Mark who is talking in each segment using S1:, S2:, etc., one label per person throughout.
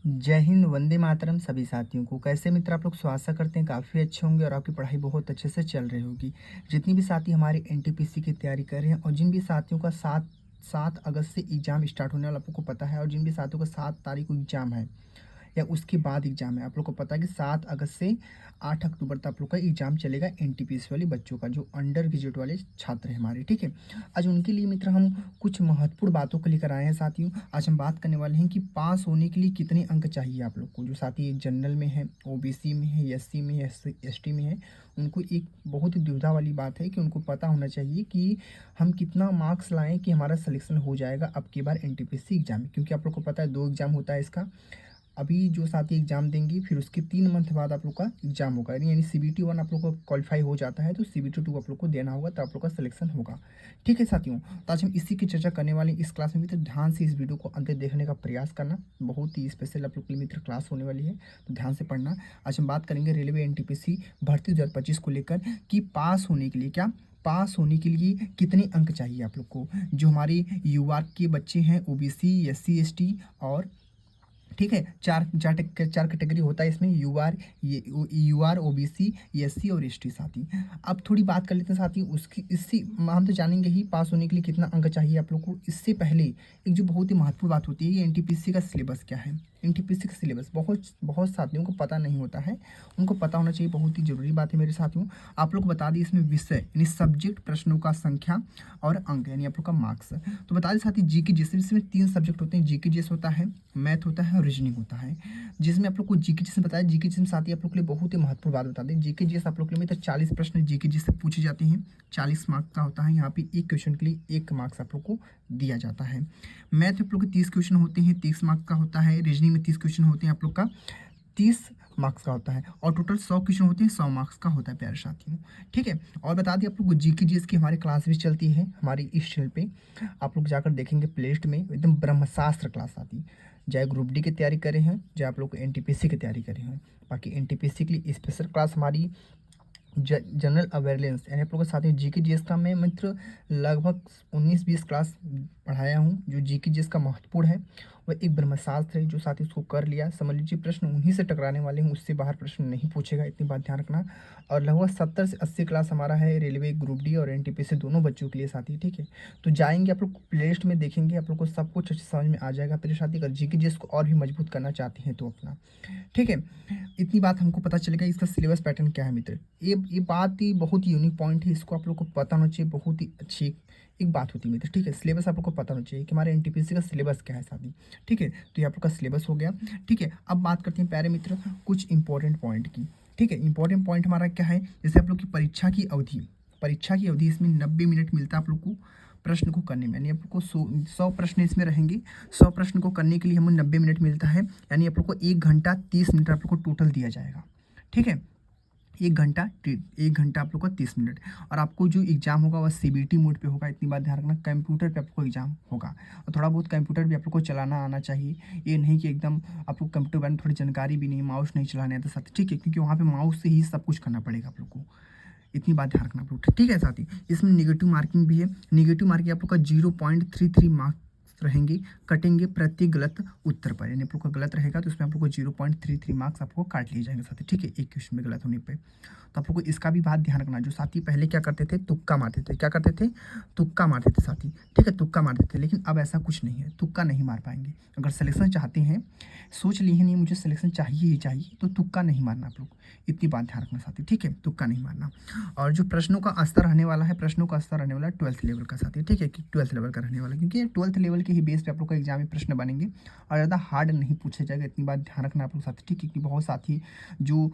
S1: जय हिंद, वंदे मातरम सभी साथियों को। कैसे मित्र आप लोग आशा करते हैं काफ़ी अच्छे होंगे और आपकी पढ़ाई बहुत अच्छे से चल रही होगी। जितनी भी साथी हमारे एनटीपीसी की तैयारी कर रहे हैं और जिन भी साथियों का 7 अगस्त से एग्ज़ाम स्टार्ट होने वाला आपको पता है, और जिन भी साथियों का 7 तारीख को एग्ज़ाम है या उसके बाद एग्जाम है, आप लोग को पता है कि 7 अगस्त से 8 अक्टूबर तक आप लोग का एग्जाम चलेगा एनटीपीसी वाले बच्चों का, जो अंडर ग्रेजुएट वाले छात्र हैं हमारे। ठीक है, आज उनके लिए मित्र हम कुछ महत्वपूर्ण बातों को लेकर आए हैं साथियों। आज हम बात करने वाले हैं कि पास होने के लिए कितने अंक चाहिए आप लोग को। जो साथी जनरल में है, ओबीसी में है, एससी में है, एसटी में है, उनको एक बहुत ही दुविधा वाली बात है कि उनको पता होना चाहिए कि हम कितना मार्क्स लाएं कि हमारा सिलेक्शन हो जाएगा अब की बार एनटीपीसी एग्जाम में। क्योंकि आप लोग को पता है 2 एग्जाम होता है इसका। अभी जो साथी एग्जाम देंगे फिर उसके 3 मंथ बाद आप लोग का एग्जाम होगा, यानी सीबीटी 1 आप लोग को क्वालिफाई हो जाता है तो सीबीटी 2 आप लोग को देना होगा, तो आप लोग का सिलेक्शन होगा। ठीक है साथियों, तो आज हम इसी की चर्चा करने वाले हैं इस क्लास में। मित्र ध्यान से इस वीडियो को अंत तक देखने का प्रयास करना, बहुत ही स्पेशल आप लोग के लिए मित्र क्लास होने वाली है, तो ध्यान से पढ़ना। आज हम बात करेंगे रेलवे एनटीपीसी भर्ती 2025 को लेकर कि पास होने के लिए पास होने के लिए कितने अंक चाहिए आप लोग को। जो हमारे यूआर के बच्चे हैं, ओबीसी, एससी, एसटी और ठीक है, चार कैटेगरी होता है इसमें, यूआर, ओबीसी, एससी और एसटी साथी। अब थोड़ी बात कर लेते हैं साथी उसकी। इससे हम तो जानेंगे ही पास होने के लिए कितना अंक चाहिए आप लोग को। इससे पहले एक जो बहुत ही महत्वपूर्ण बात होती है, ये एनटीपीसी का सिलेबस क्या है। एनटीपीसी का सिलेबस बहुत बहुत साथियों को पता नहीं होता है, उनको पता होना चाहिए, बहुत ही जरूरी बात है मेरे साथियों। आप लोग को बता दी इसमें विषय यानी सब्जेक्ट, प्रश्नों का संख्या और अंक यानी आप लोग का मार्क्स। तो बता दें साथी जीके जीएस, इसमें 3 सब्जेक्ट होते हैं। जीके जीएस होता है, मैथ होता है और रीजनिंग होता है। जिसमें आप लोग को जीके जीएस बताया, जीके जीएस में साथी आप लोग के लिए बहुत ही महत्वपूर्ण बात बता दें। जीके जीएस आप लोग के लिए तो 40 प्रश्न जीके जीएस से पूछे जाते हैं, 40 मार्क्स का होता है। यहाँ पे एक क्वेश्चन के लिए 1 मार्क्स आप लोग को दिया जाता है। मैथ में आप लोग के 30 क्वेश्चन होते हैं, 30 मार्क्स का होता है। रीजनिंग में 30 क्वेश्चन होते हैं आप लोग का, 30 मार्क्स का होता है। और टोटल 100 क्वेश्चन होते हैं, 100 मार्क्स का होता है प्यारे साथियों। ठीक है, और बता दिए आप लोग को जीके जीएस की हमारी क्लास भी चलती है हमारी इस चैनल पे। आप लोग जाकर देखेंगे प्लेलिस्ट में, एकदम ब्रह्मशास्त्र क्लास आती है। चाहे ग्रुप डी की तैयारी करें हैं, चाहे आप लोग एनटीपीसी की तैयारी करें हैं। बाकी एनटीपीसी के लिए स्पेशल क्लास हमारी जनरल अवेयरनेस यानी आप लोगों के साथ ही जीके जीएस का मैं मित्र लगभग 19-20 क्लास पढ़ाया हूँ। जो जीके जीएस का महत्वपूर्ण है वह एक ब्रह्मशास्त्र है, जो साथी उसको कर लिया समझ लीजिए प्रश्न उन्हीं से टकराने वाले हैं, उससे बाहर प्रश्न नहीं पूछेगा, इतनी बात ध्यान रखना। और लगभग 70 से 80 क्लास हमारा है रेलवे ग्रुप डी और एनटीपीसी दोनों बच्चों के लिए साथी। ठीक है, तो जाएंगे आप लोग प्लेलिस्ट में देखेंगे, आप लोग को सब कुछ अच्छे समझ में आ जाएगा मेरे साथी। अगर जीके जीएस को और भी मजबूत करना चाहते हैं तो अपना, ठीक है, इतनी बात हमको पता चलेगा इसका सिलेबस पैटर्न क्या है मित्र। ये बात ही बहुत ही यूनिक पॉइंट है, इसको आप लोग को पता होना चाहिए, बहुत ही अच्छी एक बात होती है मित्र। ठीक है, सिलेबस आप लोग को पता होना चाहिए कि हमारे एनटीपीसी का सिलेबस क्या है साथी। ठीक है, तो ये आप लोग का सिलेबस हो गया। ठीक है, अब बात करते हैं प्यारे मित्र कुछ इंपॉर्टेंट पॉइंट की। ठीक है, इंपॉर्टेंट पॉइंट हमारा क्या है, जैसे आप लोग की परीक्षा की अवधि इसमें 90 मिनट मिलता है आप लोग को प्रश्न को करने में, यानी आप लोग को 100 प्रश्न इसमें रहेंगे। 100 प्रश्न को करने के लिए हमें 90 मिनट मिलता है, यानी आप लोग को 1 घंटा 30 मिनट आप लोग को टोटल दिया जाएगा। ठीक है, 1 घंटा आप लोग का 30 मिनट। और आपको जो एग्जाम होगा वह सीबीटी मोड पे होगा, इतनी बात ध्यान रखना। कंप्यूटर पे आपको एग्जाम होगा और थोड़ा बहुत कंप्यूटर भी आप लोग को चलाना आना चाहिए। ये नहीं कि एकदम आपको कंप्यूटर बारे में थोड़ी जानकारी भी नहीं, माउस नहीं चलाने आता साथ। ठीक है, क्योंकि वहाँ पे माउस से ही सब कुछ करना पड़ेगा आप लोग को, इतनी बात ध्यान रखना आप लोग। ठीक है साथी, इसमें निगेटिव मार्किंग भी है। निगेटिव मार्किंग आप लोग का 0.33 मार्क्स रहेंगे, कटेंगे प्रति गलत उत्तर पर, यानी आप लोग का गलत रहेगा तो उसमें आप लोग को 0.33 मार्क्स आपको काट लिए जाएंगे साथी। ठीक है, एक क्वेश्चन में गलत होने पे, तो आप लोग को इसका भी बात ध्यान रखना। जो साथी पहले क्या करते थे, तुक्का मारते थे। क्या करते थे, तुक्का मारते थे साथी। ठीक है, तुक्का मारते थे, लेकिन अब ऐसा कुछ नहीं है, तुक्का नहीं मार पाएंगे। अगर सिलेक्शन चाहते हैं, सोच लिए नहीं मुझे सिलेक्शन चाहिए ही चाहिए, तो तुक्का नहीं मारना आप लोग, इतनी बात ध्यान रखना साथी। ठीक है, तुक्का नहीं मारना। और जो प्रश्नों का स्तर रहने वाला है, प्रश्नों का स्तर रहने वाला है 12th लेवल का साथी। ठीक है, कि 12th लेवल का रहने वाला है, क्योंकि 12th लेवल के ही बेस पे आप लोग का एग्जाम में प्रश्न बनेंगे और ज़्यादा हार्ड नहीं पूछा जाएगा, इतनी बात ध्यान रखना आप लोग साथी। ठीक है, क्योंकि बहुत साथी जो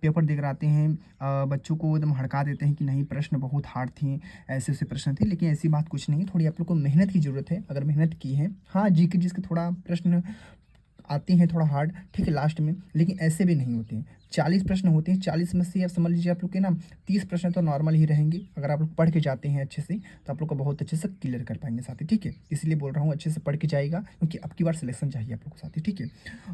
S1: पेपर देकर आते हैं बच्चों को एकदम हड़का देते हैं कि नहीं प्रश्न बहुत हार्ड थे, ऐसे ऐसे प्रश्न थे, लेकिन ऐसी बात कुछ नहीं है। थोड़ी आप लोग को मेहनत की जरूरत है, अगर मेहनत की है। हाँ, जीके जिसके थोड़ा प्रश्न आते हैं थोड़ा हार्ड, ठीक है, लास्ट में, लेकिन ऐसे भी नहीं होते हैं। 40 प्रश्न होते हैं, 40 में से आप समझ लीजिए आप लोग के ना 30 प्रश्न तो नॉर्मल ही रहेंगे। अगर आप लोग पढ़ के जाते हैं अच्छे से तो आप लोग को बहुत अच्छे से क्लियर कर पाएंगे साथी। ठीक है, इसलिए बोल रहा हूँ अच्छे से पढ़ के जाएगा, क्योंकि अब की बार सिलेक्शन चाहिए आप लोग को साथी। ठीक है,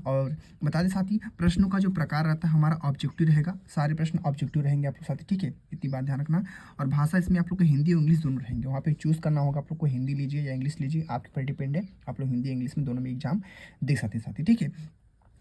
S1: और बता दें साथी प्रश्नों का जो प्रकार रहता है हमारा ऑब्जेक्टिव रहेगा, सारे प्रश्न ऑब्जेक्टिव रहेंगे आप लोग साथी। ठीक है, इतनी बात ध्यान रखना। और भाषा इसमें आप लोग को हिंदी और इंग्लिश दोनों रहेंगे, वहाँ पे चूज़ करना होगा आप लोग को, हिंदी लीजिए या इंग्लिश लीजिए, आपके पर डिपेंड है। आप लोग हिंदी इंग्लिश में दोनों में एग्जाम दे सकते हैं साथी। ठीक है,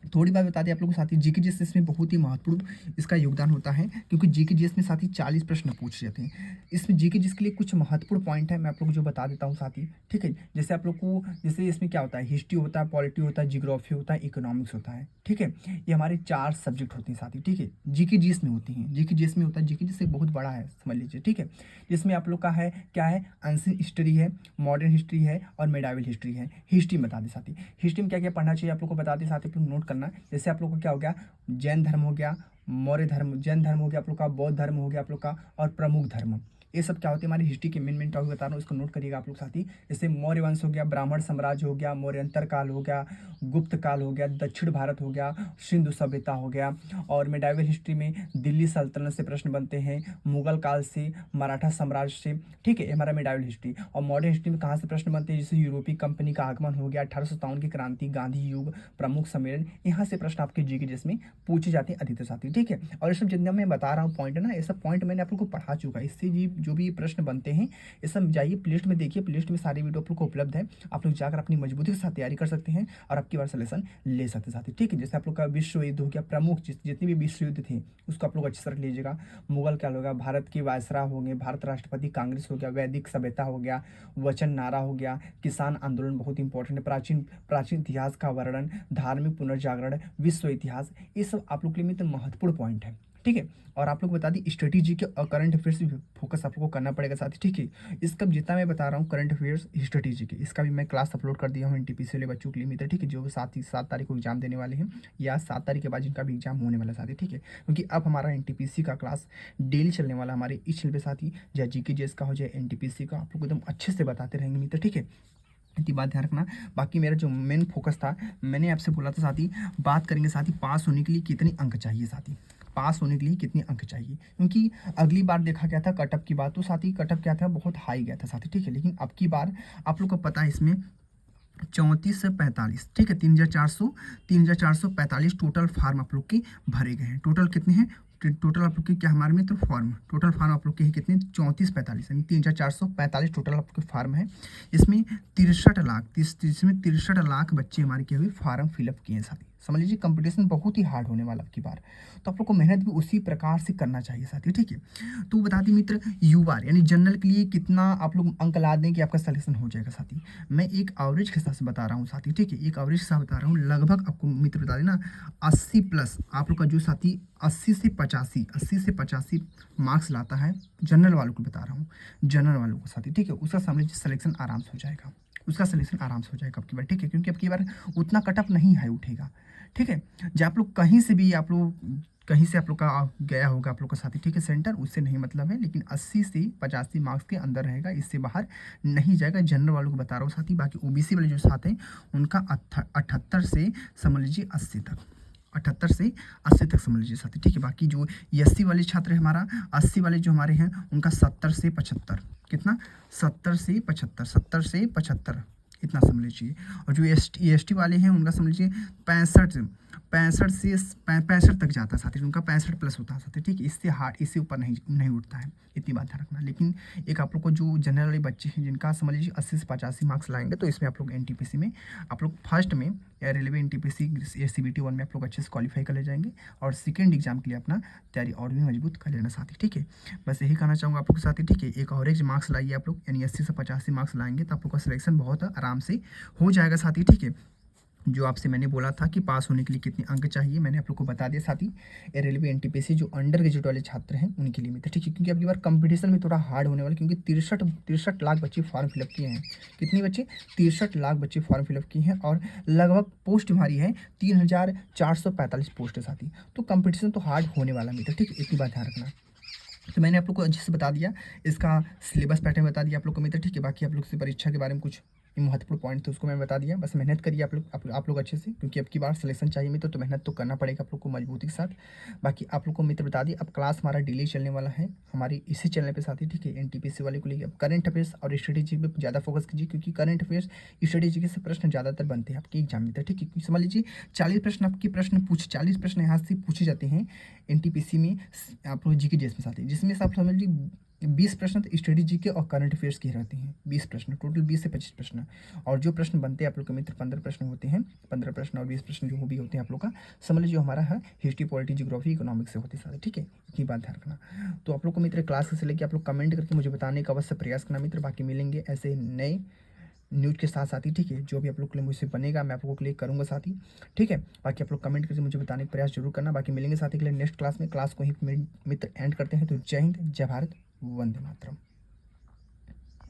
S1: थोड़ी बात बता दें आप लोगों को साथी, जीके जीएस इसमें बहुत ही महत्वपूर्ण इसका योगदान होता है, क्योंकि जीके जीएस में साथी 40 प्रश्न पूछे जाते हैं। इसमें जीके जीएस के लिए कुछ महत्वपूर्ण पॉइंट है, मैं आप लोग को जो बता देता हूँ साथी, ठीक है। जैसे आप लोग को, जैसे इसमें क्या होता है, हिस्ट्री होता है, पॉलिटी होता है, जियोग्राफी होता है, इकोनॉमिक्स होता है, ठीक है। ये हमारे 4 सब्जेक्ट होते हैं साथी, ठीक है। जीके जीएस में होती हैं, जीके जीएस में होता है, जीके जीएस एक बहुत बड़ा है समझ लीजिए, ठीक है। जिसमें आप लोग का है क्या है, एंशिएंट हिस्ट्री है, मॉडर्न हिस्ट्री है और मेडाइवल हिस्ट्री है। हिस्ट्री में बता दें साथी, हिस्ट्री में क्या क्या पढ़ना चाहिए आप लोग को बता दें साथी, आप लोग नोट करना। जैसे आप लोग को क्या हो गया, जैन धर्म हो गया, मौर्य धर्म, जैन धर्म हो गया आप लोग का, बौद्ध धर्म हो गया आप लोग का, और प्रमुख धर्म, ये सब क्या होती है हमारी हिस्ट्री के मेन टॉपिक बता रहा हूँ, इसको नोट करिएगा आप लोग साथी। जैसे मौर्य वंश हो गया, ब्राह्मण साम्राज्य हो गया, मौर्यंतर काल हो गया, गुप्त काल हो गया, दक्षिण भारत हो गया, सिंधु सभ्यता हो गया। और मेडाइवल हिस्ट्री में दिल्ली सल्तनत से प्रश्न बनते हैं, मुगल काल से, मराठा साम्राज्य से, ठीक है, ये हमारा मेडाइवल हिस्ट्री। और मॉडर्न हिस्ट्री में कहाँ से प्रश्न बनते हैं, जैसे यूरोपीय कंपनी का आगमन हो गया, 1857 की क्रांति, गांधी युग, प्रमुख सम्मेलन, यहाँ से प्रश्न आपके जीके जिसमें पूछे जाते हैं अधिकतर साथी, ठीक है। और ये सब जितना मैं बता रहा हूँ पॉइंट है ना, ये सब पॉइंट मैंने आप लोग को पढ़ा चुका है। इससे जो भी प्रश्न बनते हैं ये सब जाइए प्लेलिस्ट में देखिए, प्लेलिस्ट में सारी वीडियो आप लोग को उपलब्ध है, आप लोग जाकर अपनी मजबूती के साथ तैयारी कर सकते हैं और आपकी बार सलेक्शन ले सकते हैं साथी, ठीक है। जैसे आप लोग का विश्व युद्ध हो गया, प्रमुख जितने भी विश्व युद्ध थे उसको आप लोग अच्छे से रख लीजिएगा। मुगल क्या होगा, भारत की वायसरा हो गए, भारत राष्ट्रपति कांग्रेस हो गया, वैदिक सभ्यता हो गया, वचन नारा हो गया, किसान आंदोलन बहुत इंपॉर्टेंट है, प्राचीन इतिहास का वर्णन, धार्मिक पुनर्जागरण, विश्व इतिहास, ये सब आप लोग के लिए मित्र महत्वपूर्ण पॉइंट है, ठीक है। और आप लोग बता दी स्ट्रेटेजी के और करंट अफेयर्स भी फोकस आप लोग को करना पड़ेगा साथी, ठीक है। इसका जितना मैं बता रहा हूँ करंट अफेयर्स स्ट्रेटेजी के, इसका भी मैं क्लास अपलोड कर दिया हूँ एनटीपीसी वाले बच्चों के लिए मित्र, ठीक है, जो 7 तारीख को एग्जाम देने वाले हैं या 7 तारीख के बाद जिनका भी एग्जाम होने वाला साथी, ठीक है। क्योंकि अब हमारा एनटीपीसी का क्लास डेली चलने वाला हमारे इस चैनल पे साथी, चाहे जीके जेएस का हो चाहे एनटीपीसी का, आप लोग एकदम अच्छे से बताते रहेंगे मित्र, ठीक है। इतनी बात ध्यान रखना। बाकी मेरा जो मेन फोकस था, मैंने आपसे बोला था साथी, बात करेंगे साथी पास होने के लिए कितने अंक चाहिए साथी, पास होने के लिए कितने अंक चाहिए, क्योंकि अगली बार देखा गया था कटअप की बात, तो साथी कटअप क्या था, बहुत हाई गया था साथी, ठीक है। लेकिन अब की बार आप लोग को पता है इसमें 34 से 45, ठीक है, 3445 टोटल फार्म आप लोग के भरे गए हैं। टोटल कितने हैं, टोटल आप लोग के क्या हमारे में तो फॉर्म, टोटल फार्म आप लोग के हैं कितने, 3445 यानी 3445 टोटल आपके फार्म है। इसमें 63 लाख बच्चे हमारे क्या हुए फार्म फिलअप किए हैं साथी, समझ लीजिए कंपटीशन बहुत ही हार्ड होने वाला अब की बार, तो आप लोग को मेहनत भी उसी प्रकार से करना चाहिए साथी, ठीक है। तो बता दी मित्र यूआर यानी जनरल के लिए कितना आप लोग अंक ला दें कि आपका सिलेक्शन हो जाएगा साथी, मैं एक एवरेज के हिसाब से बता रहा हूँ साथी, ठीक है, एक एवरेज के साथ बता रहा हूँ, लगभग आपको मित्र बता देना 80 प्लस आप लोग का जो साथी 80 से 85 मार्क्स लाता है, जनरल वालों को बता रहा हूँ, जनरल वालों को साथी, ठीक है, उसका समझ सिलेक्शन आराम से हो जाएगा, उसका सिलेक्शन आराम से हो जाएगा अब की बार, ठीक है। क्योंकि अब की बार उतना कटअप नहीं हाई उठेगा, ठीक है। जब आप लोग कहीं से भी आप लोग कहीं से आप लोग का गया होगा आप लोग का साथी, ठीक है, सेंटर, उससे नहीं मतलब है, लेकिन 80 से 85 मार्क्स के अंदर रहेगा, इससे बाहर नहीं जाएगा, जनरल वालों को बता रहा हूँ साथी। बाकी ओबीसी वाले जो साथ हैं उनका 78 से समझ लीजिए 80 तक, 78 से 80 तक समझ लीजिए साथी, ठीक है। बाकी जो एससी वाले छात्र हैं हमारा, 80 वाले जो हमारे हैं उनका 70 से 75, कितना 70 से 75 इतना समझ लीजिए। और जो एसटी वाले हैं उनका समझ लीजिए 65 तक जाता है साथी, उनका 65 प्लस होता है साथी, ठीक है। इससे हार्ड, इससे ऊपर नहीं उठता है, इतनी बात ध्यान रखना। लेकिन एक आप लोग को जो जनरल वाले बच्चे हैं जिनका समझ लीजिए 80 से 85 मार्क्स लाएंगे, तो इसमें आप लोग एनटीपीसी में आप लोग फर्स्ट में या रेलवे एनटीपीसी या सीबीटी 1 में आप लोग अच्छे से क्वालिफाई कर ले जाएंगे, और सेकेंड एग्जाम के लिए अपना तैयारी और भी मजबूत कर लेना साथी, ठीक है। बस यही कहना चाहूँगा आप लोग के साथी, ठीक है। एक एवरेज मार्क्स लाइए आप लोग, यानी 80 से 85 मार्क्स लाएंगे तो आप लोग का सिलेक्शन बहुत आराम से हो जाएगा साथी, ठीक है। जो आपसे मैंने बोला था कि पास होने के लिए कितने अंक चाहिए, मैंने आप लोग को बता दिया साथी। रेलवे एनटीपीसी जो अंडर ग्रेजुएट वाले छात्र हैं उनके लिए मित्र, ठीक है, क्योंकि अब की बार कंपटीशन में थोड़ा हार्ड होने वाला, क्योंकि 63 लाख बच्चे फॉर्म फिलअप किए हैं। कितने बच्चे, 63 लाख बच्चे फॉर्म फिलअप किए हैं, और लगभग पोस्ट हमारी है 3445 पोस्ट है साथी, तो कंपटीशन तो हार्ड होने वाला मित्र, ठीक है, इतनी बात ध्यान रखना। तो मैंने आप लोग को अच्छे से बता दिया, इसका सिलेबस पैटर्न बता दिया आप लोग को मित्र, ठीक है। बाकी आप लोग से परीक्षा के बारे में कुछ महत्वपूर्ण पॉइंट थे उसको मैं बता दिया, बस मेहनत करिए आप लोग अच्छे से, क्योंकि अब की बार सिलेक्शन चाहिए मित्र, तो मेहनत तो करना पड़ेगा आप लोग को मजबूती के साथ। बाकी आप लोग को मित्र बता दिए, अब क्लास हमारा डेली चलने वाला है हमारी इसी चैनल पे साथी, ठीक है, एनटीपीसी वाले को लेकर। अब करंट अफेयर्स और स्ट्रेटेजी पे ज़्यादा फोकस कीजिए, क्योंकि करंट अफेयर्स स्ट्रेटेजी के से प्रश्न ज़्यादातर बनते हैं आपके एग्जाम में, ठीक है। क्योंकि समझ लीजिए 40 प्रश्न आपके 40 प्रश्न यहाँ से पूछे जाते हैं एनटीपीसी में, आप लोग जीके जीएस में साथी, जिसमें से आप समझ लीजिए 20 प्रश्न तो स्टडी जीके और करंट अफेयर्स की रहती हैं। 20 प्रश्न टोटल, 20 से 25 प्रश्न। और जो प्रश्न बनते हैं आप लोग के मित्र 15 प्रश्न होते हैं। 15 प्रश्न और 20 प्रश्न जो भी होते हैं आप लोग का, समझ लीजिए जो हमारा है हिस्ट्री, पॉलिटी, ज्योग्राफी, इकोनॉमिक्स से होते सारे, ठीक है। इतनी बात ध्यान रखना। तो आप लोग को मित्र क्लास से लेकर आप लोग कमेंट करके मुझे बताने का अवश्य प्रयास करना मित्र। बाकी मिलेंगे ऐसे नए न्यूज़ के साथ साथ ही, ठीक है। जो भी आप लोग के लिए मुझसे बनेगा मैं आप लोगों के लिए करूँगा साथ ही, ठीक है। बाकी आप लोग कमेंट करके मुझे बताने का प्रयास जरूर करना। बाकी मिलेंगे साथी के लिए नेक्स्ट क्लास में। क्लास को ही मित्र एंड करते हैं। तो जय हिंद, जय भारत, वंदे मातरम।